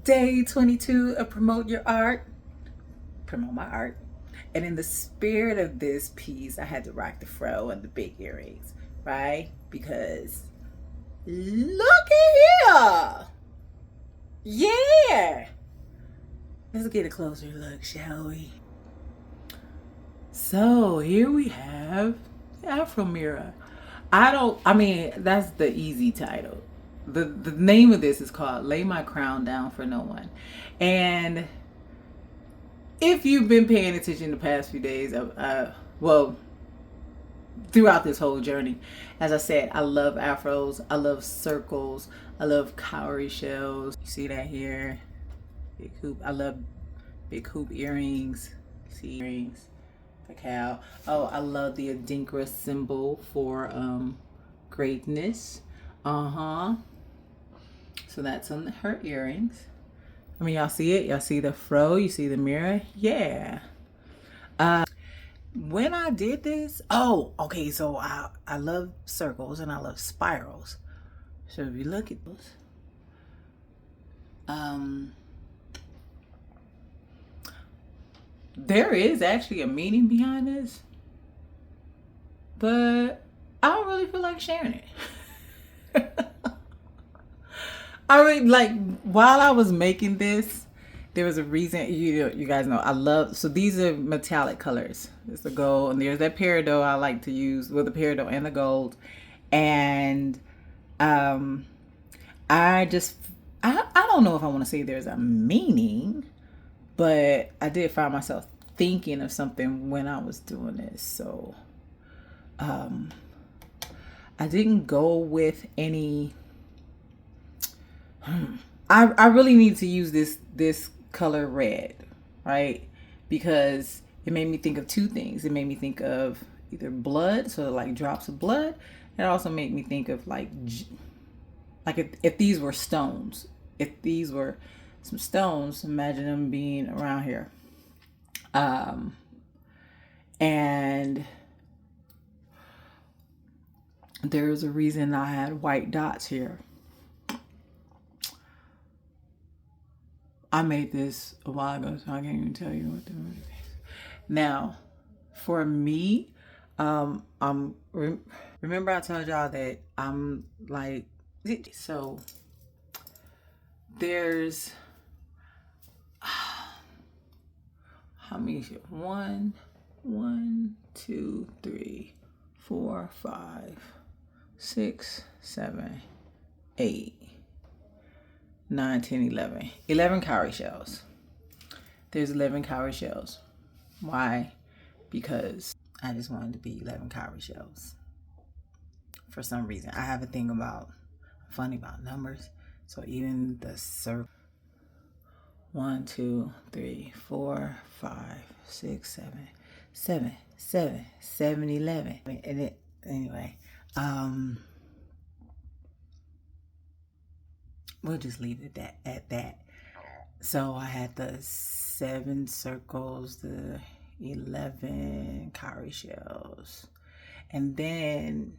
Day 22 of Promote Your Art. Promote my art. And in the spirit of this piece, I had to rock the fro and the big earrings, right? Because look at here. Yeah. Let's get a closer look, shall we? So here we have the Afro mirror. That's the easy title. The name of this is called Lay My Crown Down for No One. And if you've been paying attention the past few days, well, throughout this whole journey, as I said, I love afros, I love circles, I love cowrie shells. You see that here? Big hoop. I love big hoop earrings. See earrings. Cacao. Oh, I love the adinkra symbol for greatness. Uh-huh. So that's on her earrings. I mean, y'all see it? Y'all see the fro? You see the mirror? Yeah. When I did this, oh, okay, so I love circles and I love spirals. So if you look at those, there is actually a meaning behind this, but I don't really feel like sharing it. I mean, like, while I was making this, there was a reason. You guys know I love. So these are metallic colors. It's the gold, and there's that peridot I like to use with the peridot and the gold, and I just I don't know if I want to say there's a meaning, but I did find myself thinking of something when I was doing this. So I didn't go with any. I really need to use this color red, right? Because it made me think of two things. It made me think of either blood, so like drops of blood. It also made me think of like if these were stones, if these were some stones, imagine them being around here. And there's a reason I had white dots here. I made this a while ago, so I can't even tell you what the movie is. Now, for me, remember I told y'all that I'm like, so there's how many? One, two, three, 4, 5, 6, 7, 8. 9, 10, 11. 11 cowrie shells. There's 11 cowrie shells. Why? Because I just wanted to be 11 cowrie shells. For some reason. I have a thing about, I'm funny about numbers. So even the circle. 1, 2, 3, 4, 5, 6, 7, 11. And it, anyway. We'll just leave it at that. So I had the 7 circles, the 11 cowrie shells, and then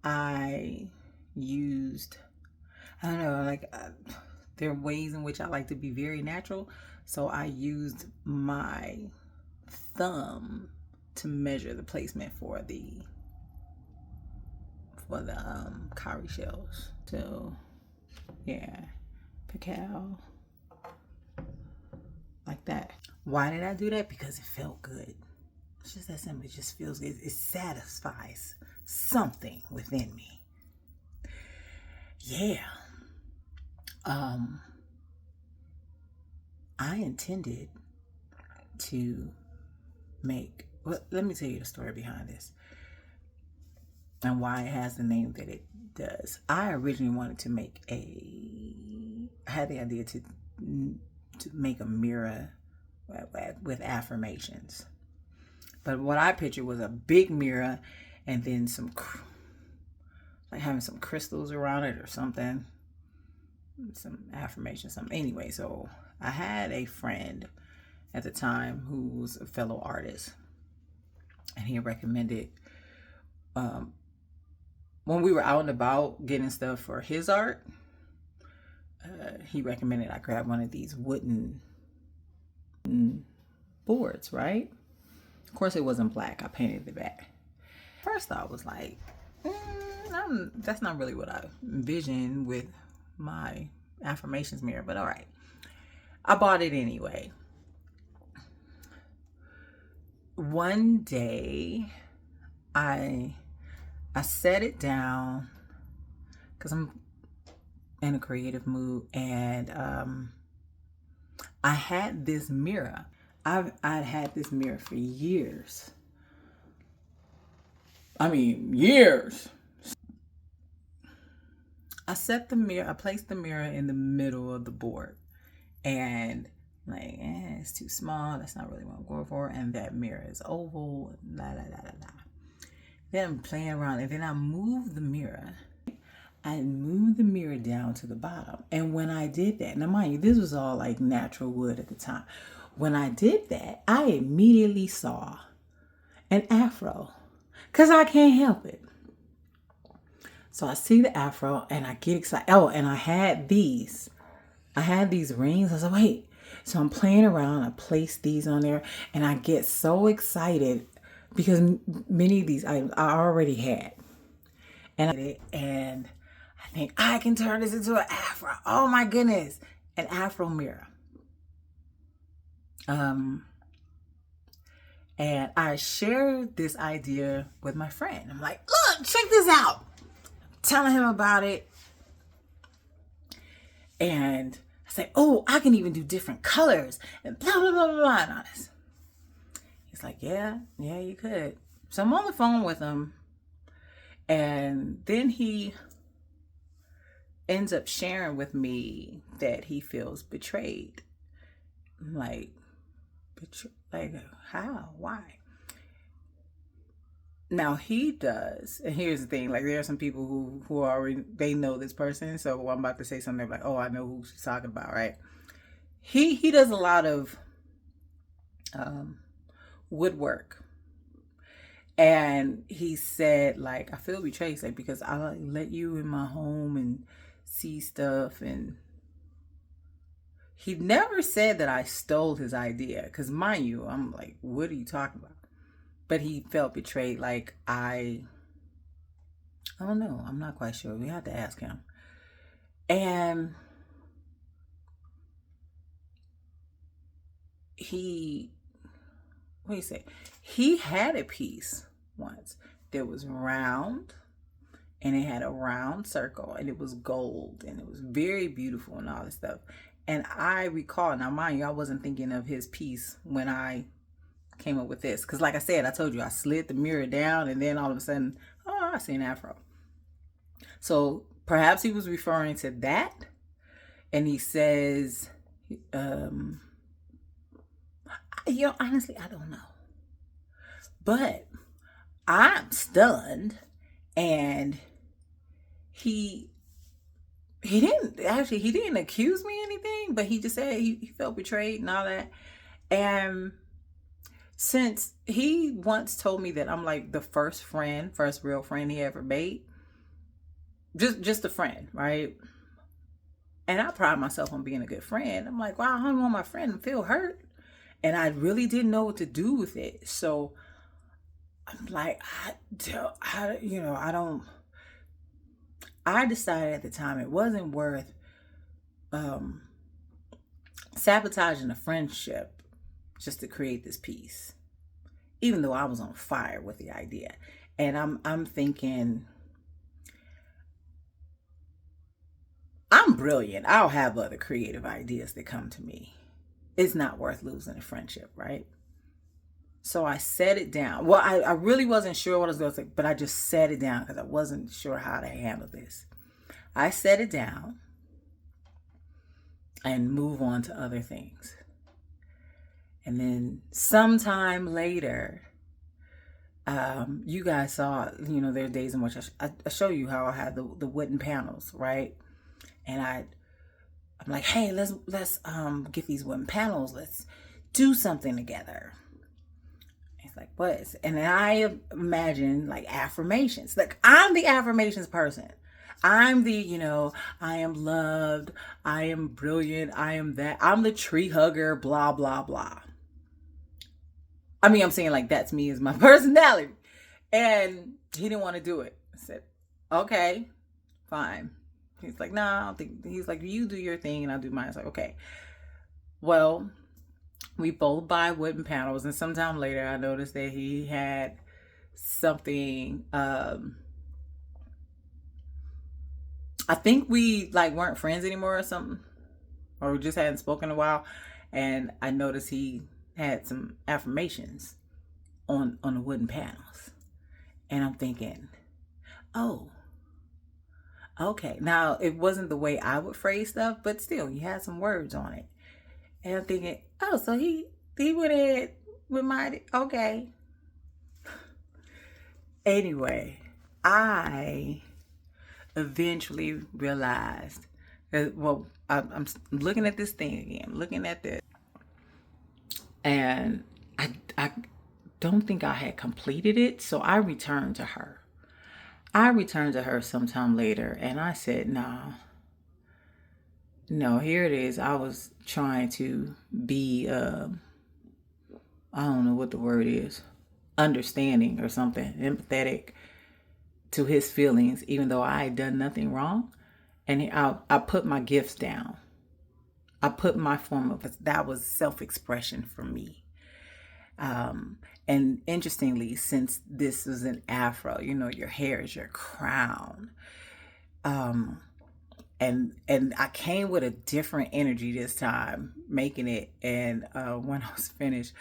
I used, I don't know, like there are ways in which I like to be very natural. So I used my thumb to measure the placement for the cowrie shells. So yeah, cacao, like that. Why did I do that? Because it felt good. It's just that simple. It just feels good. It satisfies something within me. Yeah. I intended to make, well, let me tell you the story behind this and why it has the name that it does. I originally wanted to make I had the idea to make a mirror with affirmations. But what I pictured was a big mirror and then some, like having some crystals around it or something. Some affirmation, something. Anyway, so I had a friend at the time who was a fellow artist. And he recommended, when we were out and about getting stuff for his art, he recommended I grab one of these wooden boards, right? Of course, it wasn't black. I painted it back. First thought was like, that's not really what I envisioned with my affirmations mirror, but all right. I bought it anyway. One day, I set it down because I'm in a creative mood, and I had this mirror. I'd had this mirror for years. I mean, years. I placed the mirror in the middle of the board, and like, it's too small. That's not really what I'm going for. And that mirror is oval. La la la la la. Then I'm playing around, and then I moved the mirror. I moved the mirror down to the bottom. And when I did that, now mind you, this was all like natural wood at the time. When I did that, I immediately saw an afro, because I can't help it. So I see the afro and I get excited. Oh, and I had these rings. I said, wait. So I'm playing around. I place these on there and I get so excited because many of these items I already had. And I think I can turn this into an afro. Oh my goodness. An afro mirror. And I shared this idea with my friend. I'm like, look, check this out. Telling him about it. And I say, oh, I can even do different colors and blah, blah, blah, blah, blah, and all this. He's like, yeah, you could. So I'm on the phone with him. And then he ends up sharing with me that he feels betrayed. I'm like, how? Why? Now he does, and here's the thing, like there are some people who already, they know this person, so I'm about to say something like, oh, I know who she's talking about, right? He does a lot of woodwork, and he said, like, I feel betrayed, like, because I let you in my home and see stuff, and he never said that I stole his idea, because mind you, I'm like, what are you talking about? But he felt betrayed, like I don't know. I'm not quite sure. We have to ask him. And what do you say? He had a piece once that was round, and it had a round circle, and it was gold, and it was very beautiful and all this stuff. And I recall, now mind you, I wasn't thinking of his piece when I came up with this, because like I said, I told you I slid the mirror down, and then all of a sudden, oh, I see an afro. So perhaps he was referring to that, and he says, honestly, I don't know, but I'm stunned. And he didn't accuse me of anything, but he just said he felt betrayed and all that. And since he once told me that I'm like the first real friend he ever made, just a friend, right? And I pride myself on being a good friend. I'm like, wow, I don't want my friend to feel hurt, and I really didn't know what to do with it. So I'm like, I decided at the time it wasn't worth sabotaging a friendship just to create this piece, even though I was on fire with the idea. And I'm thinking, I'm brilliant. I'll have other creative ideas that come to me. It's not worth losing a friendship, right? So I set it down. Well, I really wasn't sure what I was going to say, but I just set it down because I wasn't sure how to handle this. I set it down and move on to other things. And then sometime later, you guys saw, there are days in which I show you how I had the wooden panels, right? And I'm like, hey, let's get these wooden panels. Let's do something together. It's like, what? And then I imagine like affirmations. Like, I'm the affirmations person. I'm the, I am loved, I am brilliant, I am that, I'm the tree hugger, blah, blah, blah. I mean, I'm saying like that's me as my personality. And he didn't want to do it. I said, okay, fine. He's like, nah, I don't think, he's like, you do your thing and I'll do mine. I was like, okay. Well, we both buy wooden panels, and sometime later I noticed that he had something, I think we like weren't friends anymore or something, or we just hadn't spoken in a while, and I noticed he had some affirmations on the wooden panels, and I'm thinking, oh, okay. Now it wasn't the way I would phrase stuff, but still, he had some words on it, and I'm thinking, oh, so he went ahead with my okay. Anyway, I eventually realized that, well, I'm looking at this thing again, looking at this, and I don't think I had completed it, so I returned to her. I returned to her sometime later, and I said, "Nah, no, here it is. I was trying to be, I don't know what the word is, understanding or something, empathetic to his feelings, even though I had done nothing wrong. And I put my gifts down. I put my form of, that was self-expression for me. And interestingly, since this was an Afro, your hair is your crown. And I came with a different energy this time, making it. And when I was finished,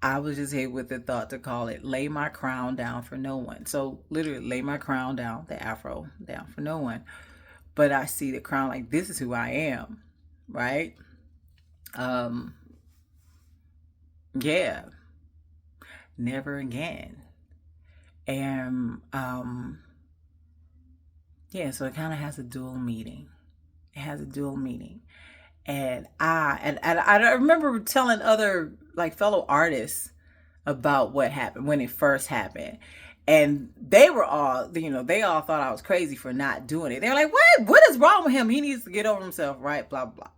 I was just hit with the thought to call it "Lay My Crown Down for No One." So literally, lay my crown down, the Afro down for no one. But I see the crown like, this is who I am, right? Um, yeah, never again. And yeah, so it kind of has a dual meaning. It has a dual meaning. And I remember telling other like fellow artists about what happened when it first happened. And they were all, they all thought I was crazy for not doing it. They were like, what is wrong with him? He needs to get over himself, right? Blah, blah.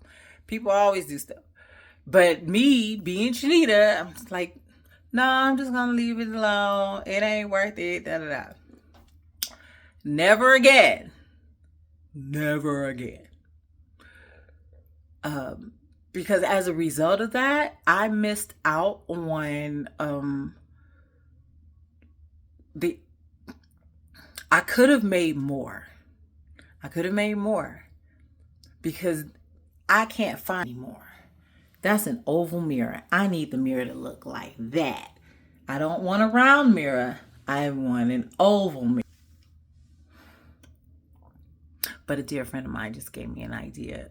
People always do stuff. But me being Shanita, I'm just like, no, I'm just going to leave it alone. It ain't worth it. Da, da, da. Never again. Never again. Because as a result of that, I missed out on I could have made more. I could have made more because I can't find anymore. That's an oval mirror. I need the mirror to look like that. I don't want a round mirror. I want an oval mirror. But a dear friend of mine just gave me an idea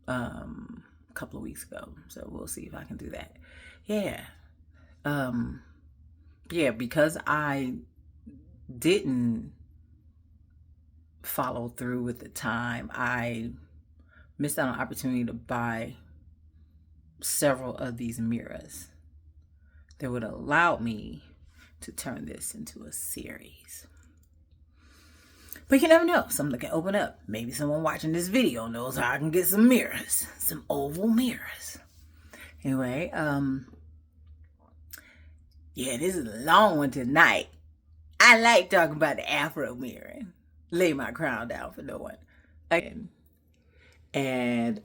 a couple of weeks ago. So we'll see if I can do that. Yeah. Yeah, because I didn't follow through with the time, I missed out on an opportunity to buy several of these mirrors that would allow me to turn this into a series. But you never know, something can open up. Maybe someone watching this video knows how I can get some mirrors, some oval mirrors. Anyway, yeah, this is a long one tonight. I like talking about the Afro mirror. Lay my crown down for no one. And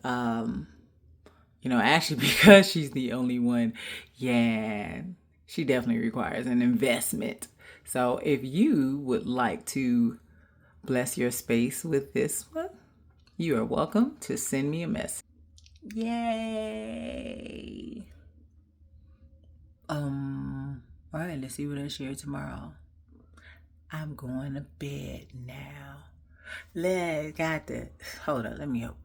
actually, because she's the only one, yeah, she definitely requires an investment. So if you would like to bless your space with this one, you are welcome to send me a message. Yay! All right, let's see what I share tomorrow. I'm going to bed now. Hold on, let me hope.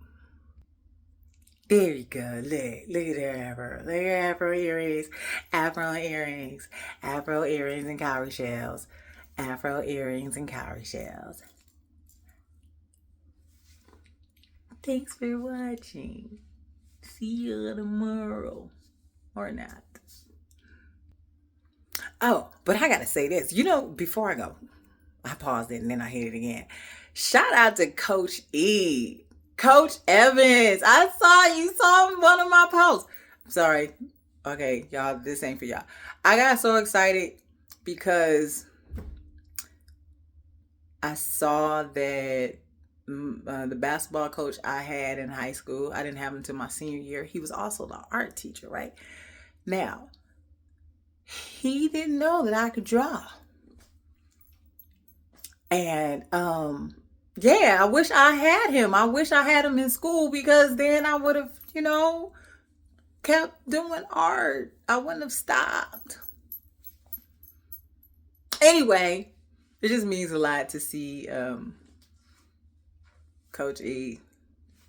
There you go. Look at her Afro. Look at her Afro earrings. Afro earrings. Afro earrings and cowrie shells. Afro earrings and cowrie shells. Thanks for watching. See you tomorrow. Or not. Oh, but I gotta say this. Before I go, I paused it and then I hit it again. Shout out to Coach E. Coach Evans. You saw one of my posts. I'm sorry. Okay, y'all, this ain't for y'all. I got so excited because I saw that the basketball coach I had in high school, I didn't have him until my senior year. He was also the art teacher, right? Now, he didn't know that I could draw. And yeah, I wish I had him. I wish I had him in school because then I would have, kept doing art. I wouldn't have stopped. Anyway, it just means a lot to see Coach E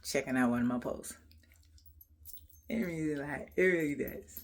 checking out one of my posts. It means a lot. It really does.